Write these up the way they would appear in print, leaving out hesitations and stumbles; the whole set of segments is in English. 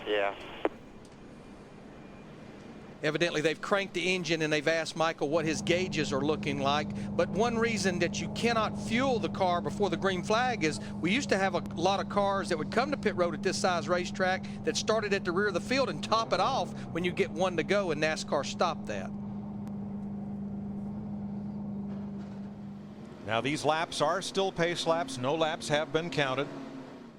Yeah. Evidently, they've cranked the engine and they've asked Michael what his gauges are looking like. But one reason that you cannot fuel the car before the green flag is we used to have a lot of cars that would come to pit road at this size racetrack that started at the rear of the field and top it off when you get one to go, and NASCAR stopped that. Now these laps are still pace laps. No laps have been counted.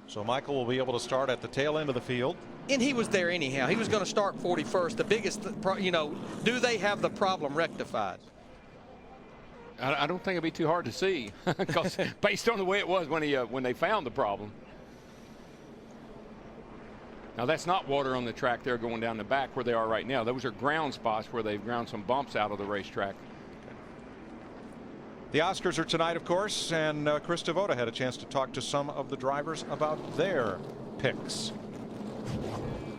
So Michael will be able to start at the tail end of the field. And he was there anyhow. He was going to start 41st. The biggest, do they have the problem rectified? I don't think it'd be too hard to see, because based on the way it was when they found the problem. Now that's not water on the track there going down the back where they are right now. Those are ground spots where they've ground some bumps out of the racetrack. The Oscars are tonight, of course, and Chris Devoda had a chance to talk to some of the drivers about their picks.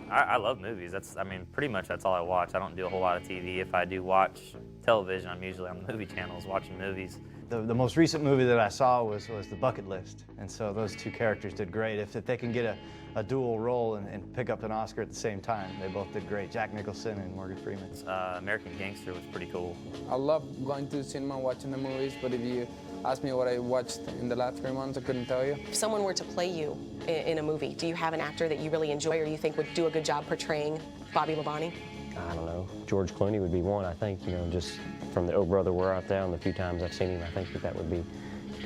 I love movies. I mean, pretty much that's all I watch. I don't do a whole lot of TV. If I do watch television, I'm usually on the movie channels watching movies. The most recent movie that I saw was The Bucket List, and so those two characters did great. If they can get a dual role and pick up an Oscar at the same time, they both did great. Jack Nicholson and Morgan Freeman. American Gangster was pretty cool. I love going to the cinema, watching the movies, but if you ask me what I watched in the last 3 months, I couldn't tell you. If someone were to play you in a movie, do you have an actor that you really enjoy or you think would do a good job portraying Bobby Labonte? I don't know. George Clooney would be one, I think, just from the Oh Brother, We're Out There and the few times I've seen him, I think that would be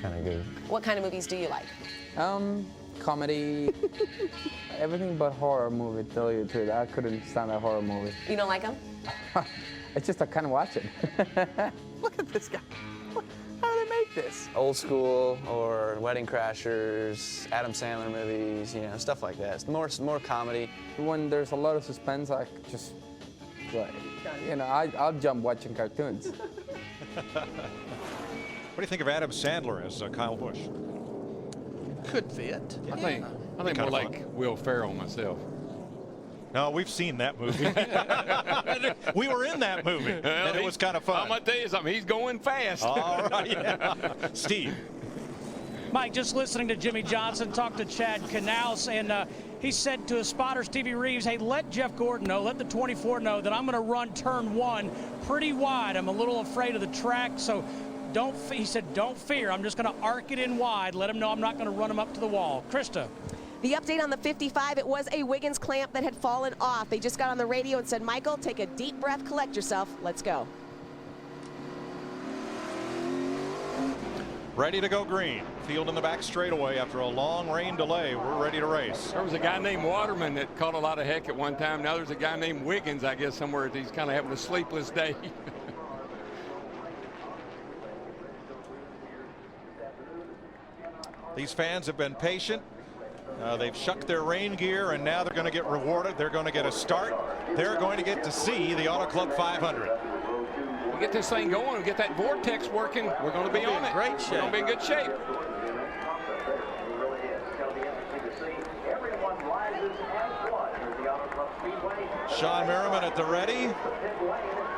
kind of good. What kind of movies do you like? Comedy, everything but horror movie, to tell you the truth. I couldn't stand a horror movie. You don't like them? It's just I can't watch it. Look at this guy. How do they make this? Old School or Wedding Crashers, Adam Sandler movies, stuff like that. It's more comedy. When there's a lot of suspense, I just, I'll jump watching cartoons. What do you think of Adam Sandler as Kyle Busch? Could fit. I think more like Will Ferrell myself. No, we've seen that movie. We were in that movie, and it was kind of fun. I'm going to tell you something. He's going fast. All right, yeah. Steve. Mike, just listening to Jimmy Johnson talk to Chad Canals, and he said to his spotter, Stevie Reeves, hey, let Jeff Gordon know, let the 24 know that I'm going to run turn 1 pretty wide. I'm a little afraid of the track, so he said, don't fear. I'm just going to arc it in wide. Let him know I'm not going to run him up to the wall. Krista. The update on the 55, it was a Wiggins clamp that had fallen off. They just got on the radio and said, Michael, take a deep breath, collect yourself. Let's go. Ready to go green. Field in the back straightaway after a long rain delay. We're ready to race. There was a guy named Waterman that caught a lot of heck at one time. Now there's a guy named Wiggins, I guess, somewhere. He's kind of having a sleepless day. These fans have been patient. They've shucked their rain gear, and now they're going to get rewarded. They're going to get a start. They're going to get to see the Auto Club 500. We get this thing going, we get that vortex working, we're going to be on it. Great shape. We're going to be in good shape. Sean Merriman at the ready,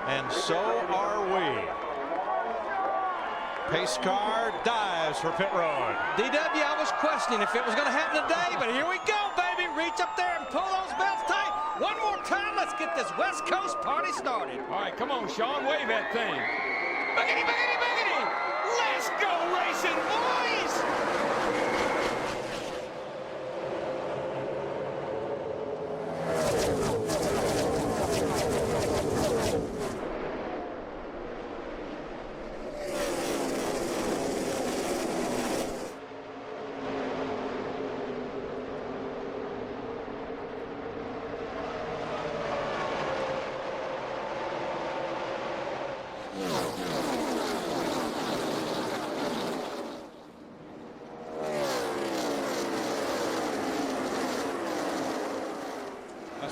and so are we. Pace car dives for pit road. DW, I was questioning if it was going to happen today, but here we go, baby. Reach up there and pull those belts tight. One more time. Let's get this West Coast party started. All right, come on, Sean. Wave that thing. Boogity, boogity, boogity. Let's go racing, boys.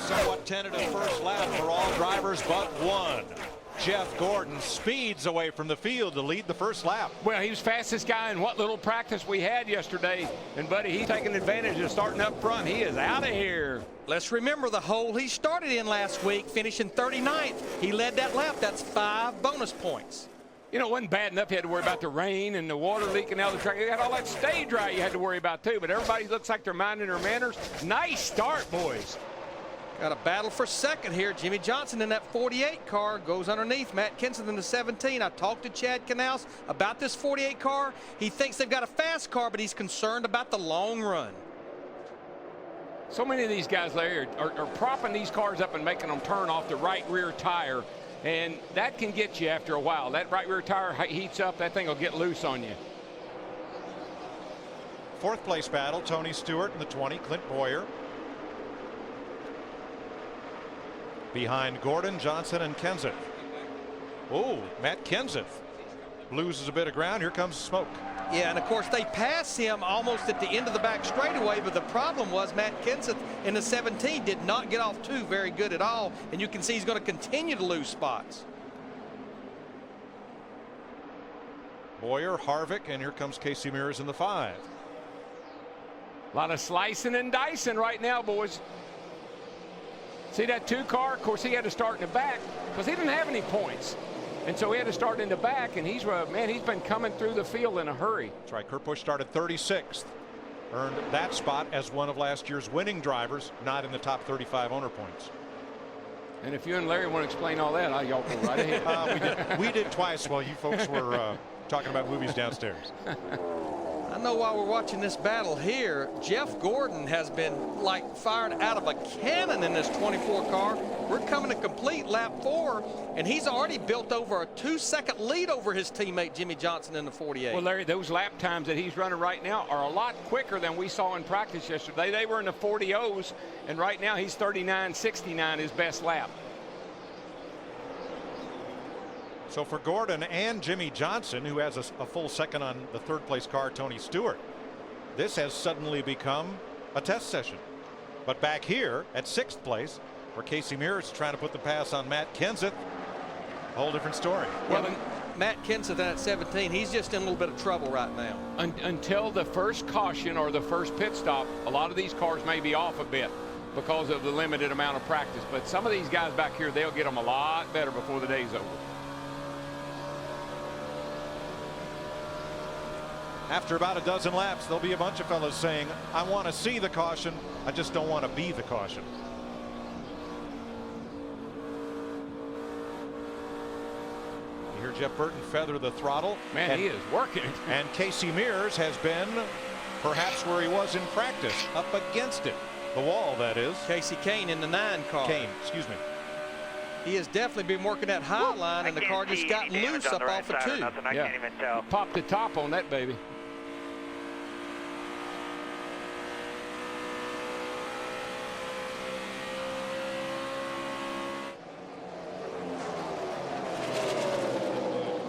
Somewhat tentative first lap for all drivers but one. Jeff Gordon speeds away from the field to lead the first lap. Well, he was fastest guy in what little practice we had yesterday. And, buddy, he's taking advantage of starting up front. He is out of here. Let's remember the hole he started in last week, finishing 39th. He led that lap. That's 5 bonus points. You know, it wasn't bad enough you had to worry about the rain and the water leaking out of the track. You had all that stage right you had to worry about, too. But everybody looks like they're minding their manners. Nice start, boys. Got a battle for second here. Jimmy Johnson in that 48 car goes underneath Matt Kenseth in the 17. I talked to Chad Knaus about this 48 car. He thinks they've got a fast car, but he's concerned about the long run. So many of these guys, Larry, are propping these cars up and making them turn off the right rear tire, and that can get you after a while. That right rear tire heats up, that thing will get loose on you. Fourth place battle, Tony Stewart in the 20, Clint Boyer. Behind Gordon, Johnson, and Kenseth. Oh, Matt Kenseth loses a bit of ground. Here comes smoke. Yeah, and of course they pass him almost at the end of the back straightaway, but the problem was Matt Kenseth in the 17 did not get off too very good at all, and you can see he's going to continue to lose spots. Boyer, Harvick, and here comes Casey Mears in the 5. A lot of slicing and dicing right now, boys. See that 2 car? Of course, he had to start in the back because he didn't have any points. And so he had to start in the back, and he's been coming through the field in a hurry. That's right. Kurt Busch started 36th. Earned that spot as one of last year's winning drivers, not in the top 35 owner points. And if you and Larry want to explain all that, y'all go right ahead. We did twice while you folks were talking about movies downstairs. I know while we're watching this battle here, Jeff Gordon has been like fired out of a cannon in this 24 car. We're coming to complete lap 4, and he's already built over a 2-second lead over his teammate Jimmy Johnson in the 48. Well, Larry, those lap times that he's running right now are a lot quicker than we saw in practice yesterday. They were in the 40s, and right now he's 39.69 his best lap. So for Gordon and Jimmy Johnson, who has a full second on the 3rd place car, Tony Stewart, this has suddenly become a test session. But back here at 6th place, where Casey Mears is trying to put the pass on Matt Kenseth, a whole different story. Well, Matt Kenseth at 17, he's just in a little bit of trouble right now. Until the first caution or the first pit stop, a lot of these cars may be off a bit because of the limited amount of practice. But some of these guys back here, they'll get them a lot better before the day's over. After about a dozen laps, there'll be a bunch of fellas saying, I want to see the caution, I just don't want to be the caution. You hear Jeff Burton feather the throttle. Man, he is working. And Casey Mears has been perhaps where he was in practice, up against it. The wall, that is. Casey Kane in the 9 car. Kane, excuse me. He has definitely been working that high line, and the car just got loose up off of 2. Yeah. He popped the top on that baby.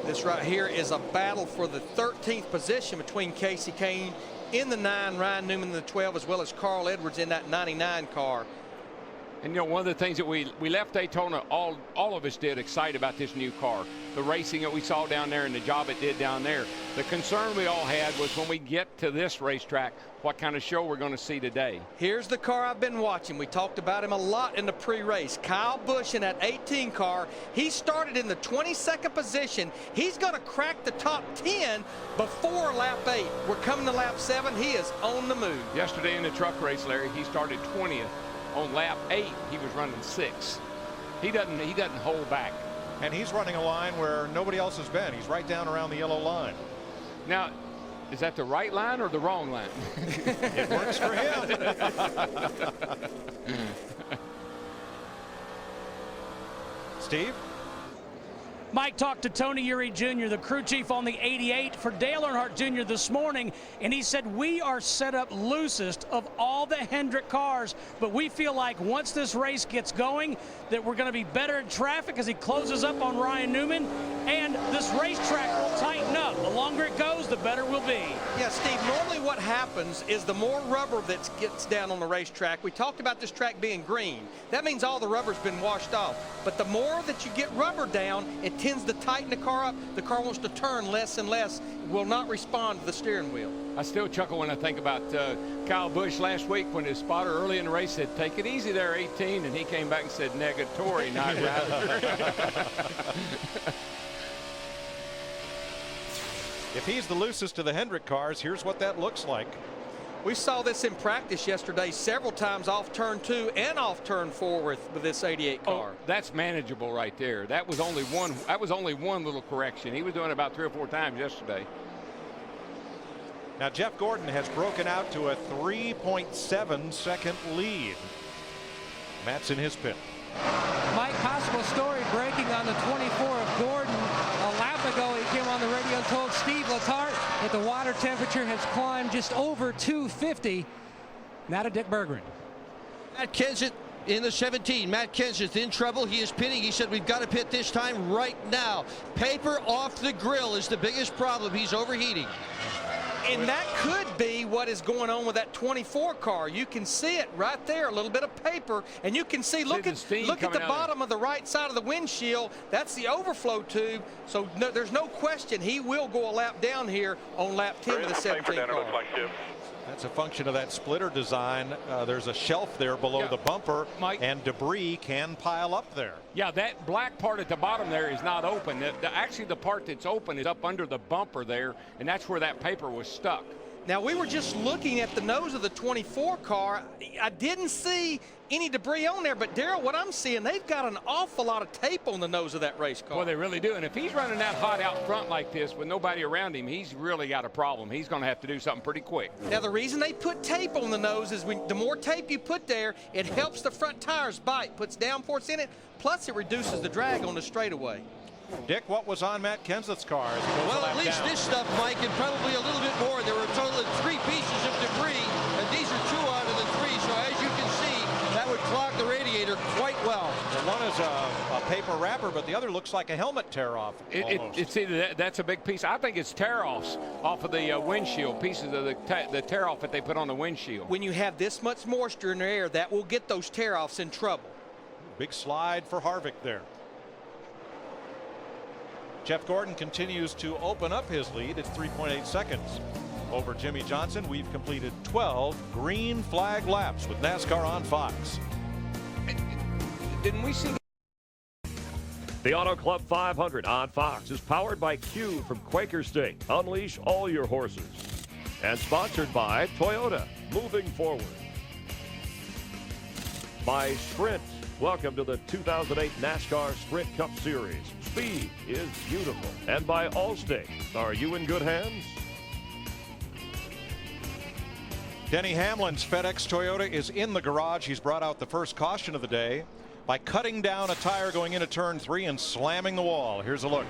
This right here is a battle for the 13th position between Casey Kane in the 9, Ryan Newman in the 12, as well as Carl Edwards in that 99 car. And, you know, one of the things that we left Daytona, all of us did, excited about this new car. The racing that we saw down there and the job it did down there. The concern we all had was when we get to this racetrack, what kind of show we're going to see today. Here's the car I've been watching. We talked about him a lot in the pre-race. Kyle Busch in that 18 car. He started in the 22nd position. He's going to crack the top 10 before lap 8. We're coming to lap 7. He is on the move. Yesterday in the truck race, Larry, he started 20th. On lap 8, he was running 6th. He doesn't hold back. And he's running a line where nobody else has been. He's right down around the yellow line. Now, is that the right line or the wrong line? It works for him. Steve? Mike talked to Tony Eury Jr., the crew chief on the 88 for Dale Earnhardt Jr. this morning, and he said we are set up loosest of all the Hendrick cars, but we feel like once this race gets going that we're going to be better in traffic as he closes up on Ryan Newman, and this racetrack will tighten up. The longer it goes, the better we'll be. Yeah, Steve, normally what happens is the more rubber that gets down on the racetrack, we talked about this track being green. That means all the rubber's been washed off. But the more that you get rubber down, it tends to tighten the car up. The car wants to turn less and less, will not respond to the steering wheel. I still chuckle when I think about Kyle Busch last week when his spotter early in the race said, take it easy there, 18, and he came back and said, negatory, not rather. If he's the loosest of the Hendrick cars, here's what that looks like. We saw this in practice yesterday several times off turn 2 and off turn 4 with this 88 car. Oh, that's manageable right there. That was only one. That was only one little correction. He was doing it about 3 or 4 times yesterday. Now Jeff Gordon has broken out to a 3.7 second lead. Matt's in his pit. Mike, possible story breaking on the 24 of Gordon. A lap ago, he came on the radio and told Steve Letarte that the water temperature has climbed just over 250. Now to Dick Berggren. Matt Kenseth in the 17. Matt Kenseth in trouble. He is pitting. He said, we've got to pit this time right now. Paper off the grill is the biggest problem. He's overheating. And that could be what is going on with that 24 car. You can see it right there, a little bit of paper, and you can see, look at the bottom of the right side of the windshield. That's the overflow tube. So no, there's no question he will go a lap down here on lap 10 of the 17 car. That's a function of that splitter design. There's a shelf there below the bumper, Mike, and debris can pile up there. Yeah, that black part at the bottom there is not open. Actually, the part that's open is up under the bumper there, and that's where that paper was stuck. Now, we were just looking at the nose of the 24 car. I didn't see any debris on there, but Darrell, what I'm seeing, they've got an awful lot of tape on the nose of that race car. Well, they really do. And if he's running that hot out front like this with nobody around him, he's really got a problem. He's going to have to do something pretty quick. Now, the reason they put tape on the nose is the more tape you put there, it helps the front tires bite, puts downforce in it, plus it reduces the drag on the straightaway. Dick, what was on Matt Kenseth's car? Well, at least this stuff, Mike, and probably a little bit more. There were a total of 3 pieces of debris, and these are 2 out of the 3. So as you can see, that would clog the radiator quite well. One is a paper wrapper, but the other looks like a helmet tear-off. It's either that's a big piece. I think it's tear-offs off of the windshield, pieces of the tear-off that they put on the windshield. When you have this much moisture in the air, that will get those tear-offs in trouble. Big slide for Harvick there. Jeff Gordon continues to open up his lead. It's 3.8 seconds over Jimmy Johnson. We've completed 12 green flag laps with NASCAR on Fox. Didn't we see? The Auto Club 500 on Fox is powered by Q from Quaker State. Unleash all your horses. And sponsored by Toyota. Moving forward. By Sprint. Welcome to the 2008 NASCAR Sprint Cup Series. Speed is beautiful. And by Allstate. Are you in good hands? Denny Hamlin's FedEx Toyota is in the garage. He's brought out the first caution of the day by cutting down a tire going into turn 3 and slamming the wall. Here's a look.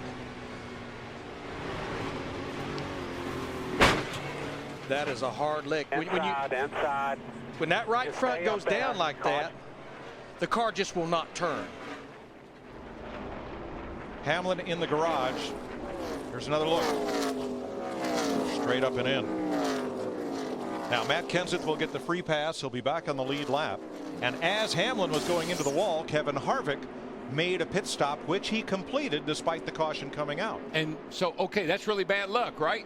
That is a hard lick. When that right front goes down like that, the car just will not turn. Hamlin in the garage. Here's another look. Straight up and in. Now Matt Kenseth will get the free pass. He'll be back on the lead lap. And as Hamlin was going into the wall, Kevin Harvick made a pit stop, which he completed despite the caution coming out. And so, okay, that's really bad luck, right?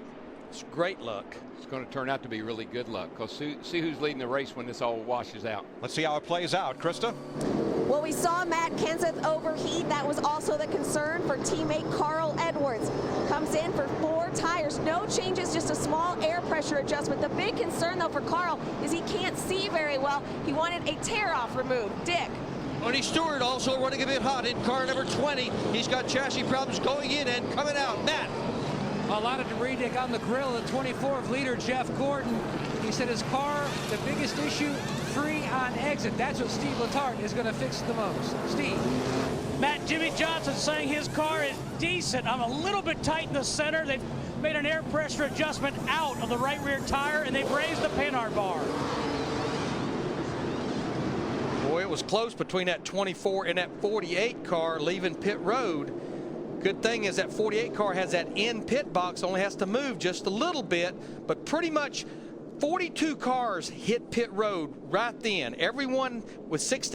It's great luck. It's going to turn out to be really good luck, because see who's leading the race when this all washes out. Let's see how it plays out. Krista? Well, we saw Matt Kenseth overheat. That was also the concern for teammate Carl Edwards. Comes in for 4 tires, no changes, just a small air pressure adjustment. The big concern, though, for Carl is he can't see very well. He wanted a tear-off removed. Dick? Tony Stewart also running a bit hot in car number 20. He's got chassis problems going in and coming out. Matt? A lot of debris, Dick, on the grill. The 24 of leader Jeff Gordon. He said his car, the biggest issue, free on exit. That's what Steve Letarte is going to fix the most. Steve. Matt, Jimmy Johnson saying his car is decent. I'm a little bit tight in the center. They've made an air pressure adjustment out of the right rear tire, and they've raised the Panhard bar. Boy, it was close between that 24 and that 48 car leaving pit road. Good thing is that 48 car has that in pit box, only has to move just a little bit, but pretty much 42 cars hit pit road right then. Everyone with 16